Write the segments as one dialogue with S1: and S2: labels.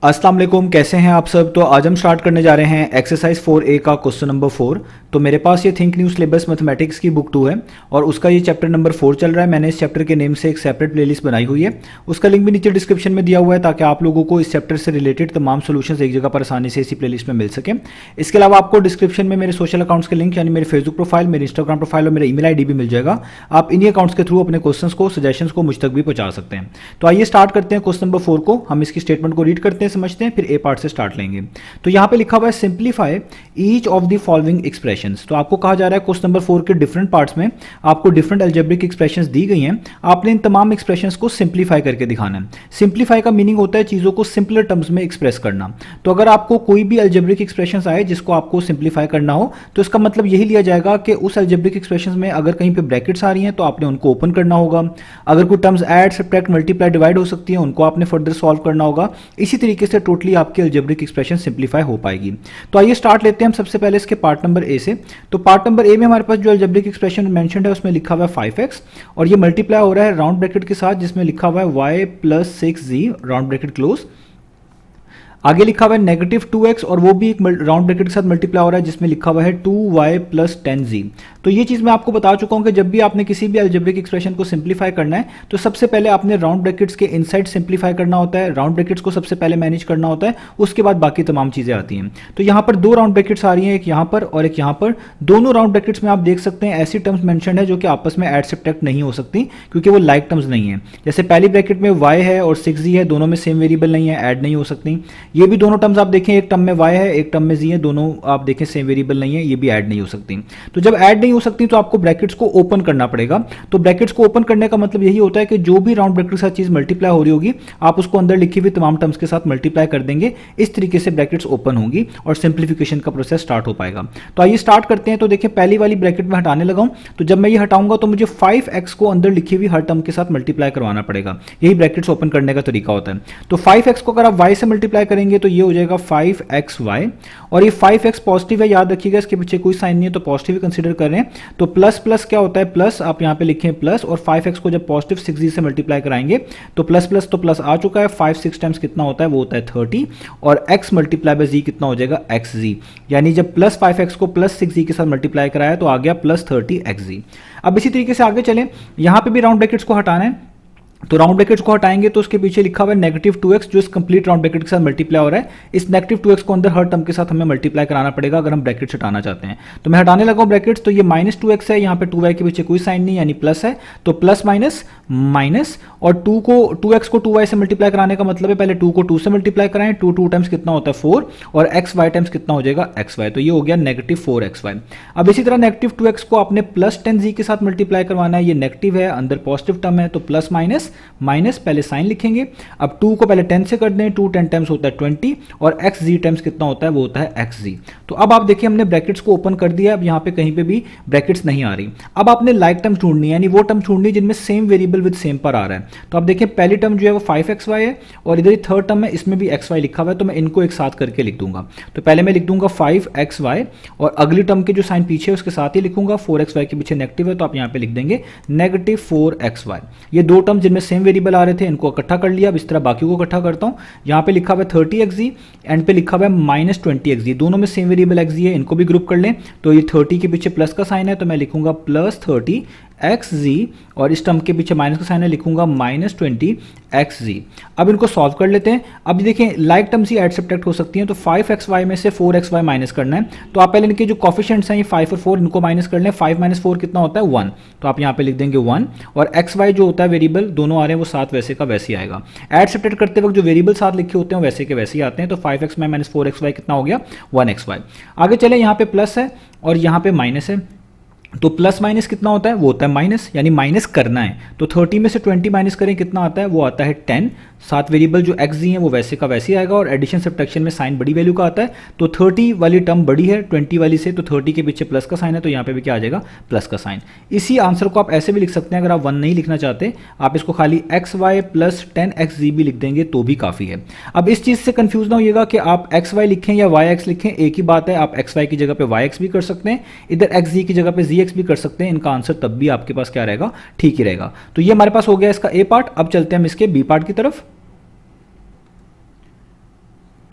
S1: अस्सलाम वालेकुम, कैसे हैं आप सब। तो आज हम स्टार्ट करने जा रहे हैं एक्सरसाइज 4A का क्वेश्चन नंबर 4। तो मेरे पास ये थिंक न्यू सिलेबस मैथमेटिक्स की बुक 2 है और उसका ये चैप्टर नंबर 4 चल रहा है। मैंने इस चैप्टर के नेम से एक सेपरेट प्लेलिस्ट बनाई हुई है, उसका लिंक भी नीचे डिस्क्रिप्शन में दिया हुआ है ताकि आप लोगों को इस चैप्टर से रिलेटेड तमाम सोल्यूशंस एक जगह पर आसानी से इसी प्लेलिस्ट में मिल सके। इसके अलावा आपको डिस्क्रिप्शन में मेरे सोशल अकाउंट्स के लिंक यानी मेरे फेसबुक प्रोफाइल, मेरे इंस्टाग्राम प्रोफाइल और मेरा ईमेल आईडी भी मिल जाएगा। आप इन्हीं अकाउंट्स के थ्रू अपने क्वेश्चंस को, सजेशंस को मुझ तक भी पहुंचा सकते हैं। तो आइए स्टार्ट करते हैं क्वेश्चन नंबर 4 को। हम इसकी स्टेटमेंट को रीड करते हैं, समझते हैं, फिर ए पार्ट से स्टार्ट लेंगे। तो यहां पे लिखा हुआ है simplify each of the following expressions. तो आपको कहा जा रहा है क्वेश्चन नंबर 4 के डिफरेंट पार्ट्स में आपको डिफरेंट अलजेब्रिक एक्सप्रेशंस दी गई हैं, आपने इन तमाम एक्सप्रेशंस को सिंप्लीफाई करके दिखाना है। सिंप्लीफाई का मीनिंग होता है चीजों को सिंपलर टर्म्स में एक्सप्रेस करना। तो अगर आपको कोई भी अलजेब्रिक एक्सप्रेशंस आए जिसको आपको सिंप्लीफाई करना हो तो इसका मतलब यही लिया जाएगा कि उस अलजेब्रिक एक्सप्रेशंस में अगर कहीं पे ब्रैकेट्स आ रही हैं तो आपने उनको ओपन करना होगा। अगर कोई terms add, subtract, multiply, divide हो सकती हैं उनको आपने फर्दर सॉल्व करना होगा। इसी तरीके से टोटली आपकी अलजेब्रिक एक्सप्रेशन सिंप्लीफाई हो पाएगी। तो आइए स्टार्ट लेते हैं हम सबसे पहले इसके पार्ट नंबर ए से। तो पार्ट नंबर ए में हमारे पास जो अलजेब्रिक एक्सप्रेशन मेंशन्ड है उसमें लिखा हुआ है 5x और ये मल्टीप्लाई हो रहा है राउंड ब्रैकेट के साथ जिसमें लिखा हुआ है y plus 6z round bracket close. आगे लिखा हुआ है नेगेटिव 2x और वो भी एक राउंड ब्रैकेट के साथ मल्टीप्लाई हो रहा है जिसमें लिखा हुआ है 2y प्लस 10z। तो ये चीज़ मैं आपको बता चुका हूं कि जब भी आपने किसी भी अलजेब्रिक एक्सप्रेशन को सिंप्लीफाई करना है तो सबसे पहले आपने राउंड ब्रैकेट्स के इनसाइड सिंप्लीफाई करना होता है, राउंड ब्रैकेट्स को सबसे पहले मैनेज करना होता है, उसके बाद बाकी तमाम चीज़ें आती हैं। तो यहाँ पर दो राउंड ब्रैकेट्स आ रही हैं, एक यहाँ पर और एक यहाँ पर। दोनों राउंड ब्रैकेट्स में आप देख सकते हैं ऐसी टर्म्स मेंशन है जो कि आपस में ऐड सब्ट्रैक्ट नहीं हो सकती क्योंकि वो लाइक टर्म्स नहीं है। जैसे पहली ब्रैकेट में y है और 6z है, दोनों में सेम वेरिएबल नहीं है, ऐड नहीं हो सकती। ये भी दोनों टर्म्स आप देखें, एक टर्म में y है, एक टर्म में z है, दोनों आप देखें सेम वेरिएबल नहीं है, ये भी ऐड नहीं हो सकती। तो जब ऐड नहीं हो सकती तो आपको ब्रैकेट्स को ओपन करना पड़ेगा। तो ब्रैकेट्स को ओपन करने का मतलब यही होता है कि जो भी राउंड ब्रैकेट के साथ चीज मल्टीप्लाई हो रही होगी आप उसको अंदर लिखी हुई तमाम टर्म्स के साथ मल्टीप्लाई कर देंगे। इस तरीके से ब्रैकेट्स ओपन होंगी और सिंप्लीफिकेशन का प्रोसेस स्टार्ट हो पाएगा। तो आइए स्टार्ट करते हैं। तो देखिए पहली वाली ब्रैकेट में हटाने लगा हूं, तो जब मैं ये हटाऊंगा तो मुझे 5x को अंदर लिखी हुई हर टर्म के साथ मल्टीप्लाई करवाना पड़ेगा। यही ब्रैकेट्स ओपन करने का तरीका होता है। तो 5x को अगर आप y से मल्टीप्लाई करेंगे तो ये हो जाएगा 5xy और ये 5x पॉजिटिव है, याद रखिएगा इसके पीछे कोई साइन नहीं है तो पॉजिटिव कंसीडर कर रहे हैं। तो प्लस प्लस क्या होता है, प्लस आप यहां पे लिखें प्लस और 5x को जब पॉजिटिव 6z से मल्टीप्लाई कराएंगे तो प्लस प्लस तो प्लस आ चुका है। 5 6 टाइम्स कितना होता है, वो होता है 30 और x मल्टीप्लाई बाय z कितना हो जाएगा xz। यानी जब प्लस 5x को प्लस 6z के साथ मल्टीप्लाई कराया तो आ गया प्लस 30xz। अब इसी तरीके से आगे चलें, यहां पे भी राउंड ब्रैकेट्स को हटाना है। तो राउंड ब्रैकेट्स को हटाएंगे तो उसके पीछे लिखा हुआ है नेगेटिव 2x जो इस कंप्लीट राउंड ब्रैकेट के साथ मल्टीप्लाई हो रहा है। इस नेगेटिव 2x को अंदर हर टर्म के साथ हमें मल्टीप्लाई कराना पड़ेगा अगर हम ब्रैकेट्स हटाना चाहते हैं। तो मैं हटाने लगा हूं ब्रैकेट्स। तो ये माइनस 2x है, यहाँ पे 2y के पीछे कोई साइन नहीं यानी प्लस है, तो प्लस माइनस माइनस और 2x को 2y से मल्टीप्लाई कराने का मतलब है पहले 2 को 2 से मल्टीप्लाई कराएं। 2 टाइम्स कितना होता है 4 और xy टाइम्स कितना हो जाएगा xy। तो ये हो गया नेगेटिव 4xy। अब इसी तरह नेगेटिव 2x को आपने प्लस 10z के साथ मल्टीप्लाई करवाना है। ये नेगेटिव है, अंदर पॉजिटिव टर्म है तो प्लस माइनस माइनस पहले साइन लिखेंगे। अब 2 को पहले 10 से कर दें, 2 10 टाइम्स होता है 20 और xz टाइम्स कितना होता है, वो होता है xz। तो अब आप देखिए हमने ब्रैकेट्स को ओपन कर दिया, अब यहाँ पे कहीं पे भी ब्रैकेट्स नहीं आ रही। अब आपने लाइक टर्म ढूंढनी है, यानी वो टर्म ढूंढनी जिनमें सेम वेरिएबल विद सेम पर आ रहा है। तो आप देखिए पहली टर्म जो है वो 5xy है और इधर थर्ड टर्म है, इसमें भी xy लिखा हुआ है तो मैं इनको एक साथ करके लिख दूंगा। तो पहले मैं लिख दूंगा 5xy और अगली टर्म के जो साइन पीछे है उसके साथ ही लिखूंगा। 4xy के पीछे नेगेटिव है तो आप यहाँ पे लिख देंगे नेगेटिव 4xy। ये दो टर्म जिनमें सेम वेरिएबल आ रहे थे इनको इकट्ठा कर लिया। अब इस तरह बाकी को इकट्ठा करता हूं। यहां पे लिखा हुआ है 30xz, एंड पे लिखा हुआ है माइनस 20xz, दोनों में सेम वेरिएबल xz है, इनको भी ग्रुप कर लें। तो ये 30 के पीछे प्लस का साइन है तो मैं लिखूंगा प्लस 30xz और इस टर्म के पीछे माइनस का साइन है, लिखूंगा माइनस 20xz। अब इनको सॉल्व कर लेते हैं। अब देखें लाइक टर्म्स ही ऐड सब्ट्रैक्ट हो सकती हैं, तो 5xy में से 4xy माइनस करना है। तो आप पहले इनके जो कोफिशिएंट्स हैं ये 5 और 4 इनको माइनस कर लें। 5 माइनस 4 कितना होता है 1, तो आप यहाँ पे लिख देंगे 1 और xy जो होता है वेरिएबल दोनों आ रहे हैं वो साथ वैसे का वैसे ही आएगा। ऐड सब्ट्रैक्ट करते वक्त जो वेरिएबल साथ लिखे होते हैं वैसे के वैसे ही आते हैं। तो 5xy माइनस 4xy कितना हो गया 1xy। आगे चले, यहाँ पे प्लस है और यहाँ पे माइनस है, तो प्लस माइनस कितना होता है, वो होता है माइनस, यानी माइनस करना है। तो 30 में से 20 माइनस करें कितना आता है, वो आता है 10। साथ वेरिएबल जो xz हैं वो वैसे का वैसे ही आएगा और एडिशन सब्ट्रैक्शन में साइन बड़ी वैल्यू का आता है। तो 30 वाली टर्म बड़ी है 20 वाली से, तो 30 के पीछे प्लस का साइन है तो यहाँ पे भी क्या आ जाएगा प्लस का साइन। इसी आंसर को आप ऐसे भी लिख सकते हैं, अगर आप 1 नहीं लिखना चाहते आप इसको खाली xy प्लस 10xz भी लिख देंगे तो भी काफ़ी है। अब इस चीज़ से कंफ्यूज ना होइएगा कि आप xy लिखें या yx लिखें, एक ही बात है। आप xy की जगह पे yx भी कर सकते हैं, इधर xz की जगह पे zx भी कर सकते हैं। इनका आंसर तब भी आपके पास क्या रहेगा, ठीक ही रहेगा। तो ये हमारे पास हो गया इसका ए पार्ट। अब चलते हैं हम इसके बी पार्ट की तरफ।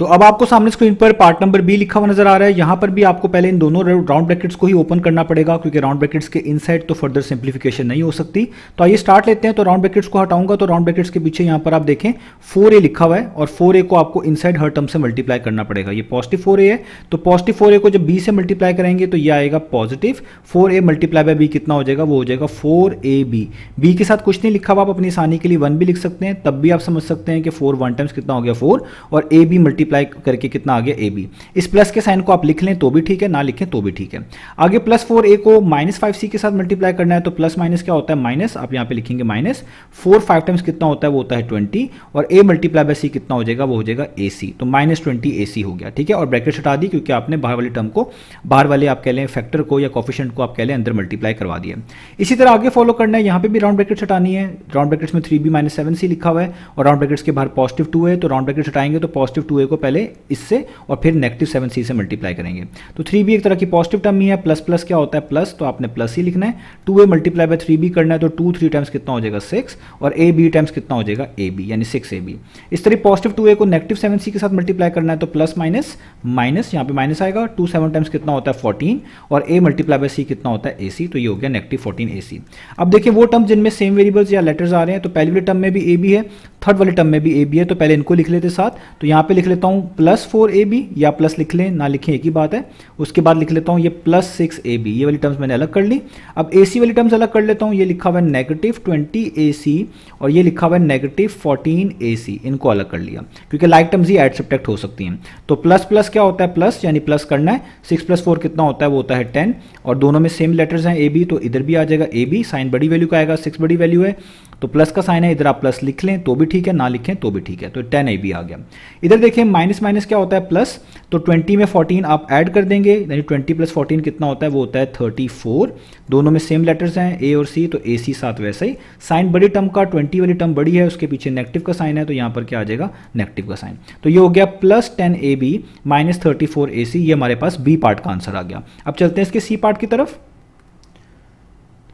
S1: तो अब आपको सामने स्क्रीन पर पार्ट नंबर बी लिखा हुआ नजर आ रहा है। यहाँ पर भी आपको पहले इन दोनों राउंड ब्रैकेट्स को ही ओपन करना पड़ेगा, क्योंकि राउंड ब्रैकेट्स के इनसाइड तो फर्दर सिंप्लीफिकेशन नहीं हो सकती। तो आइए स्टार्ट लेते हैं। तो राउंड ब्रैकेट्स को हटाऊंगा तो राउंड ब्रैकेट्स के पीछे यहाँ पर आप देखें 4a लिखा हुआ है, और 4a को आपको इनसाइड हर टर्म से मल्टीप्लाई करना पड़ेगा। ये पॉजिटिव 4a है, तो पॉजिटिव 4a को जब b से मल्टीप्लाई करेंगे तो ये आएगा positive 4a multiply by b कितना हो जाएगा, वो हो जाएगा 4ab। b के साथ कुछ नहीं लिखा हुआ, आप अपनी आसानी के लिए 1 भी लिख सकते हैं, तब भी आप समझ सकते हैं कि 4 1 टाइम्स कितना हो गया 4, और ab मल्टीप्लाई करके कितना आ गया ab। इस प्लस के साइन को आप लिख लें तो भी ठीक है, ना लिखें तो भी ठीक है। आगे प्लस 4a को माइनस 5c के साथ मल्टीप्लाई करना है, तो प्लस माइनस क्या होता है माइनस, आप यहाँ पे लिखेंगे माइनस 4 5 टाइम्स कितना होता है, वो होता है 20, और a मल्टीप्लाई बाय c कितना हो जाएगा, वो हो जाएगा ac। तो माइनस 20 ac हो गया, ठीक है। और ब्रैकेट हटा दी क्योंकि आपने बाहर वाली टर्म को, बाहर वाले आप कह लें फैक्टर को या कोफिशिएंट को आप कह लें अंदर मल्टीप्लाई करवा दिया। इसी तरह आगे फॉलो करना है, यहाँ पे भी राउंड ब्रैकेट्स हटानी है। राउंड ब्रैकेट्स में 3b माइनस 7c लिखा हुआ है, और राउंड ब्रैकेट्स के बाहर पॉजिटिव 2 है, तो राउंड ब्रैकेट्स हटाएंगे तो पॉजिटिव 2a को पहले इससे और फिर नेगेटिव 7c से मल्टीप्लाई करेंगे। तो 3b एक तरह की पॉजिटिव टर्म ही है, प्लस प्लस क्या होता है प्लस, तो आपने प्लस ही लिखना है। 2a मल्टीप्लाई बाय 3b करना है, तो 2 3 टाइम्स कितना हो जाएगा 6, और ab टाइम्स कितना हो जाएगा ab, यानी 6ab। इस तरह पॉजिटिव 2a को नेगेटिव 7c के साथ मल्टीप्लाई करना है, तो प्लस माइनस माइनस, यहाँ पे माइनस आएगा, 2 7 टाइम्स कितना होता है 14, और a मल्टीप्लाई बाय c कितना होता है ac, तो ये हो गया नेगेटिव 14ac। अब देखिए वो टर्म जिनमें सेम वेरिएबल्स या लेटर्स आ रहे हैं, तो पहली वाली टर्म में भी ab है, थर्ड वाली टर्म में भी ab है, तो पहले इनको लिख लेते साथ। तो यहाँ पे लिख लेता हूँ प्लस 4ab, या प्लस लिख लें ना लिखें एक ही बात है। उसके बाद लिख लेता हूँ ये प्लस 6ab, ये वाली टर्म्स मैंने अलग कर ली। अब ac वाली टर्म्स अलग कर लेता हूँ, ये लिखा हुआ है नेगेटिव 20ac, और ये लिखा हुआ है नेगेटिव 14ac, इनको अलग कर लिया क्योंकि लाइक टर्म्स ही ऐड सब्ट्रैक्ट हो सकती हैं। तो प्लस प्लस क्या होता है प्लस, यानी प्लस करना है, 6 + 4 कितना होता है, वो होता है 10, और दोनों में सेम लेटर्स हैं ab, तो इधर भी आ जाएगा ab, साइन बड़ी वैल्यू का आएगा, 6 बड़ी वैल्यू है तो प्लस का साइन है, इधर आप प्लस लिख लें तो भी ठीक है, ना लिखें तो भी ठीक है, तो 10ab आ गया। इधर देखिए माइनस माइनस क्या होता है प्लस, तो 20 में 14 आप ऐड कर देंगे, यानी 20 + 14 कितना होता है, वो होता है 34। दोनों में सेम लेटर्स हैं a और c, तो ac साथ वैसे ही, साइन बड़ी टर्म का 20 वाली टर्म बड़ी है, उसके पीछे नेगेटिव का साइन है, तो यहाँ पर क्या आ जाएगा नेगेटिव का साइन। तो ये हो गया प्लस 10ab माइनस 34ac, ये हमारे पास b पार्ट का आंसर आ गया। अब चलते हैं इसके c पार्ट की तरफ।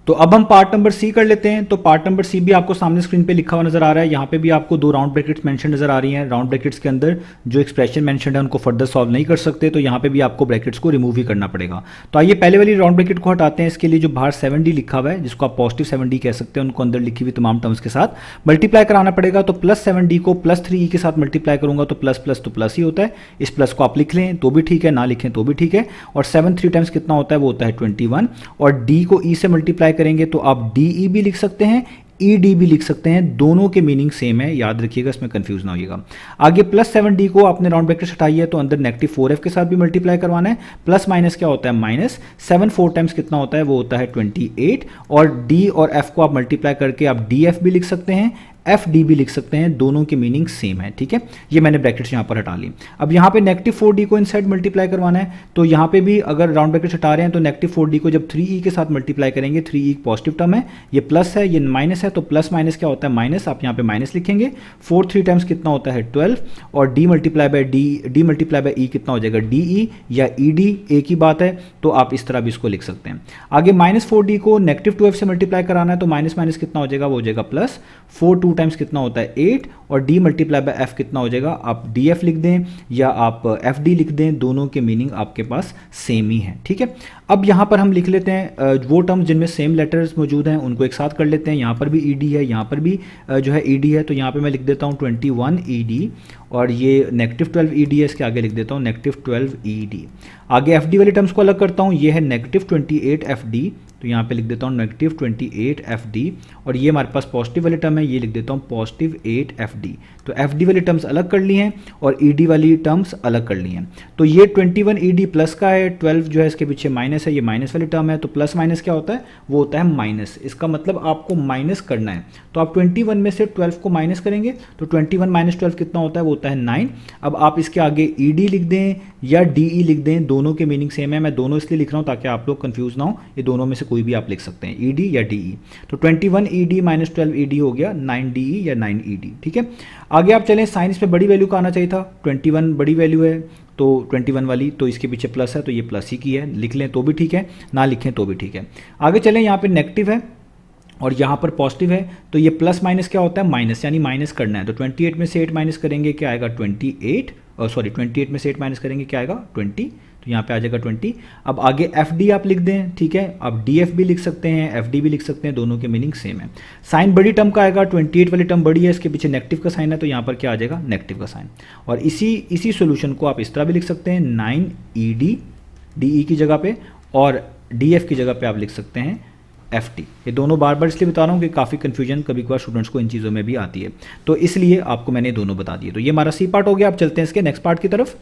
S1: तो अब हम पार्ट नंबर सी कर लेते हैं। तो पार्ट नंबर सी भी आपको सामने स्क्रीन पे लिखा हुआ नजर आ रहा है। यहाँ पे भी आपको 2 राउंड ब्रैकेट्स मेंशन नजर आ रही हैं। राउंड ब्रैकेट्स के अंदर जो एक्सप्रेशन मेंशन है उनको फर्दर सॉल्व नहीं कर सकते, तो यहाँ पे भी आपको ब्रैकेट्स को रिमूव ही करना पड़ेगा। तो आइए पहले वाली राउंड ब्रैकेट को हटाते हैं। इसके लिए जो बाहर 7d लिखा हुआ है, जिसको आप पॉजिटिव 7d कह सकते हैं, उनको अंदर लिखी हुई तमाम टर्म्स के साथ मल्टीप्लाई कराना पड़ेगा। तो प्लस 7d को प्लस 3e के साथ मल्टीप्लाई करूंगा तो प्लस प्लस तो प्लस ही होता है। इस प्लस को आप लिख लें तो भी ठीक है, ना लिखें तो भी ठीक है। और 7 3 टाइम्स कितना होता है, वो होता है 21, और d को e से मल्टीप्लाई करेंगे तो आप डी भी लिख सकते हैं, ईडी भी लिख सकते हैं, दोनों के मीनिंग सेम है, याद रखिएगा, इसमें कंफ्यूज ना होइएगा। आगे प्लस 7d को आपने राउंड ब्रैकेट हटाई है तो अंदर नेगेटिव 4f के साथ भी मल्टीप्लाई करवाना है। प्लस माइनस क्या होता है माइनस, 7 4 टाइम्स कितना होता है, वो होता है 28, और d और f को आप मल्टीप्लाई करके आप df भी लिख सकते हैं, एफ डी भी लिख सकते हैं, दोनों की मीनिंग सेम है, ठीक है। ये मैंने ब्रैकेट्स यहाँ पर हटा ली। अब यहाँ पे नेगेटिव 4d को इनसाइड मल्टीप्लाई करवाना है, तो यहाँ पे भी अगर राउंड ब्रैकेट्स हटा रहे हैं तो नेगेटिव 4d को जब 3e के साथ मल्टीप्लाई करेंगे, 3e पॉजिटिव टर्म है, ये प्लस है, ये माइनस है, तो प्लस माइनस क्या होता है माइनस, आप यहाँ पे माइनस लिखेंगे। 4 3 टाइम्स कितना होता है 12, और d मल्टीप्लाई बाय e कितना हो जाएगा de या ed, एक ही बात है, तो आप इस तरह भी इसको लिख सकते हैं। आगे माइनस 4d को नेगेटिव 2f से मल्टीप्लाई कराना है, तो माइनस माइनस कितना हो जाएगा, वो हो जाएगा प्लस। 4 2 टाइम्स कितना होता है 8, और d मल्टीप्लाई बाय f कितना हो जाएगा, आप df लिख दें या आप fd लिख दें, दोनों के मीनिंग आपके पास सेम ही है, ठीक है। अब यहाँ पर हम लिख लेते हैं वो टर्म जिनमें सेम लेटर्स मौजूद हैं उनको एक साथ कर लेते हैं। यहाँ पर भी ed है, यहाँ पर भी जो है ed है, तो यहाँ पे मैं लिख देता हूँ 21 ed, और ये नेगेटिव 12 ed है, इसके आगे लिख देता हूँ नेगेटिव 12 ed। आगे fd वाले टर्म्स को अलग करता हूँ, ये है नेगेटिव 28 fd, तो यहाँ पे लिख देता हूँ नेगेटिव 28 fd, और ये हमारे पास पॉजिटिव वाले टर्म है, ये लिख देता हूँ पॉजिटिव 8 fd। तो fd वाली टर्म्स अलग कर ली हैं और ed वाली टर्म्स अलग कर ली हैं। तो ये 21 ed प्लस का है, 12 जो है इसके पीछे माइनस है, ये माइनस वाली टर्म है, तो प्लस माइनस क्या होता है, वो होता है माइनस। इसका मतलब आपको माइनस करना है, तो आप 21 में से 12 को माइनस करेंगे, तो 21 माइनस 12 कितना होता है, वो होता है 9। अब आप इसके आगे ed लिख दें या de लिख दें, दोनों के मीनिंग सेम है। मैं दोनों इसलिए लिख रहा हूँ ताकि आप लोग कंफ्यूज ना हो, ये दोनों में से कोई भी आप लिख सकते हैं, ed या de। तो 21 ed माइनस 12 ed हो गया 9 de या 9 ed, ठीक है। आगे आप चलें, साइन इस पे बड़ी वैल्यू का आना चाहिए था, 21 बड़ी वैल्यू है तो 21 वाली, तो इसके पीछे प्लस है तो ये प्लस ही की है, लिख लें तो भी ठीक है, ना लिखें तो भी ठीक है। आगे चलें, यहाँ पे नेगेटिव है और यहाँ पर पॉजिटिव है, तो ये प्लस माइनस क्या होता है माइनस, यानी माइनस करना है। तो 28 में से 8 माइनस करेंगे क्या आएगा 28, सॉरी 28 में से 8 माइनस करेंगे क्या आएगा 20, तो यहाँ पे आ जाएगा 20। अब आगे एफ डी आप लिख दें, ठीक है, आप डी एफ भी लिख सकते हैं, एफ डी भी लिख सकते हैं, दोनों के मीनिंग सेम है। साइन बड़ी टर्म का आएगा, 28 वाली टर्म बड़ी है, इसके पीछे नेगेटिव का साइन है, तो यहाँ पर क्या आ जाएगा नेगेटिव का साइन। और इसी सोल्यूशन को आप इस तरह भी लिख सकते हैं 9 ई डी, डी ई की जगह पे, और डी एफ की जगह पे आप लिख सकते हैं एफ टी। ये दोनों बार बार इसलिए बता रहा हूँ कि काफ़ी कन्फ्यूजन कभी कभार स्टूडेंट्स को इन चीज़ों में भी आती है, तो इसलिए आपको मैंने दोनों बता दिए। तो ये हमारा सी पार्ट हो गया। अब चलते हैं इसके नेक्स्ट पार्ट की तरफ।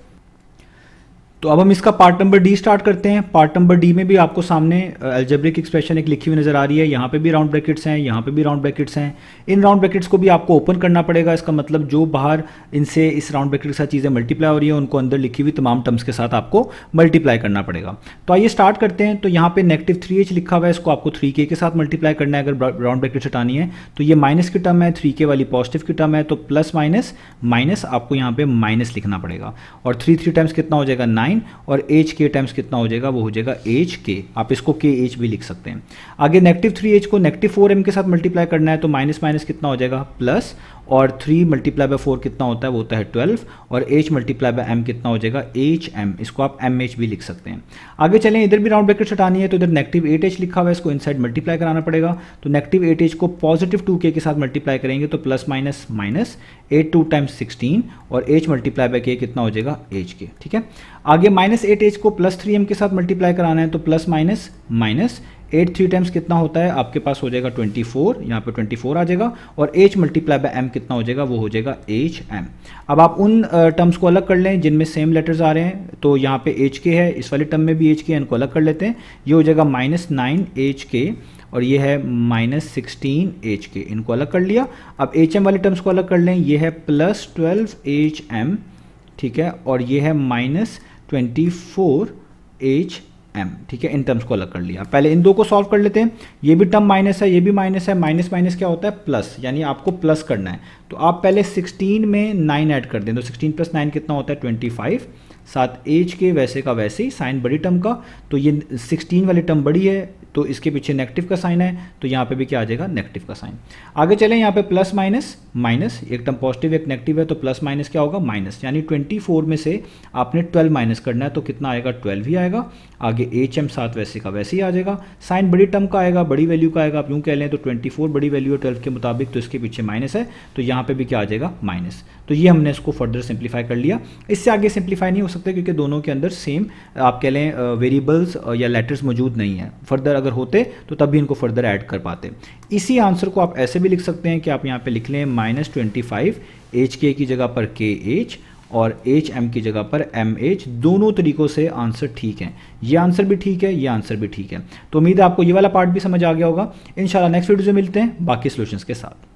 S1: तो अब हम इसका पार्ट नंबर डी स्टार्ट करते हैं। पार्ट नंबर डी में भी आपको सामने अलजेब्रिक एक्सप्रेशन एक लिखी हुई नजर आ रही है, यहाँ पे भी राउंड ब्रैकेट्स हैं, यहाँ पे भी राउंड ब्रैकेट्स हैं। इन राउंड ब्रैकेट्स को भी आपको ओपन करना पड़ेगा, इसका मतलब जो बाहर इनसे इस राउंड ब्रैकेट के साथ चीज़ें मल्टीप्लाई हो रही है उनको अंदर लिखी हुई तमाम टर्म्स के साथ आपको मल्टीप्लाई करना पड़ेगा। तो आइए स्टार्ट करते हैं। तो यहाँ पे नेगेटिव 3h लिखा हुआ है, इसको आपको 3k के साथ मल्टीप्लाई करना है अगर राउंड ब्रैकेट हटानी है। तो ये माइनस की टर्म है, 3k वाली पॉजिटिव की टर्म है, तो प्लस माइनस माइनस आपको यहाँ पे माइनस लिखना पड़ेगा। और 3 टाइम्स कितना हो जाएगा 9, और एच के टाइम्स कितना हो जाएगा वो हो जाएगा एच के, आप इसको के एच भी लिख सकते हैं। आगे नेगेटिव 3h को नेगेटिव 4m के साथ मल्टीप्लाई करना है, तो माइनस माइनस कितना हो जाएगा प्लस, और 3 मल्टीप्लाई बाय 4 कितना होता है वो होता है 12, और h मल्टीप्लाई बाय m कितना हो जाएगा HM, इसको आप MH भी लिख सकते हैं। आगे चलें, इधर भी राउंड ब्रैकेट हटानी है, तो इधर नेगेटिव 8h लिखा हुआ है, इसको इनसाइड मल्टीप्लाई कराना पड़ेगा। तो नेगेटिव 8h को पॉजिटिव 2k के साथ मल्टीप्लाई करेंगे, तो प्लस माइनस माइनस 8 2 टाइम्स 16, और h मल्टीप्लाई बाय k कितना हो जाएगा HK, ठीक है। आगे माइनस 8h को प्लस 3m के साथ मल्टीप्लाई कराना है, तो प्लस माइनस माइनस 8 3 टाइम्स कितना होता है आपके पास हो जाएगा 24, यहाँ पे 24 आ जाएगा, और h मल्टीप्लाई बाय m कितना हो जाएगा वो हो जाएगा HM। अब आप उन टर्म्स को अलग कर लें जिनमें सेम लेटर्स आ रहे हैं, तो यहाँ पे HK है, इस वाली टर्म में भी HK है, इनको अलग कर लेते हैं। ये हो जाएगा -9 HK, और ये है -16 HK, इनको अलग कर लिया। अब HM वाली टर्म्स को अलग कर लें, ये है +12 HM, ठीक है, और ये है -24 HM, ठीक है। इन टर्म्स को अलग कर लिया। पहले इन दो को सॉल्व कर लेते हैं। ये भी टर्म माइनस है, ये भी माइनस है, माइनस माइनस क्या होता है प्लस, यानी आपको प्लस करना है। तो आप पहले 16 में 9 ऐड कर दें, तो 16 + 9 कितना होता है 25, साथ एच के वैसे का वैसे ही, साइन बड़ी टर्म का, तो ये 16 वाली टर्म बड़ी है, तो इसके पीछे नेगेटिव का साइन है, तो यहाँ पे भी क्या आ जाएगा नेगेटिव का साइन। आगे चलें, यहाँ पे प्लस माइनस माइनस, एक टर्म पॉजिटिव एक नेगेटिव है, तो प्लस माइनस क्या होगा माइनस, यानी 24 में से आपने 12 माइनस करना है, तो कितना आएगा 12 ही आएगा। आगे एच एम साथ वैसे का वैसे ही आ जाएगा। साइन बड़ी टर्म का आएगा, बड़ी वैल्यू का आएगा, आप यूँ कह लें तो 24 बड़ी वैल्यू है 12 के मुताबिक, तो इसके पीछे माइनस है, तो यहाँ पे भी क्या आ जाएगा माइनस। तो ये हमने इसको फर्दर सिंप्लीफाई कर लिया। इससे आगे सिंप्लीफाई नहीं हो सकता क्योंकि दोनों के अंदर सेम आप कह लें वेरिएबल्स या लेटर्स मौजूद नहीं है। फर्दर अगर होते तो तब भी इनको फर्दर ऐड कर पाते। इसी आंसर को आप ऐसे भी लिख सकते हैं कि आप यहाँ पे लिख लें -25 एच के की जगह पर के एच और एच एम की जगह पर एम एच। दोनों तरीक़ों से आंसर ठीक है, ये आंसर भी ठीक है, ये आंसर भी ठीक है। तो उम्मीद है आपको ये वाला पार्ट भी समझ आ गया होगा। इंशाल्लाह नेक्स्ट वीडियो में मिलते हैं बाकी सॉल्यूशंस के साथ।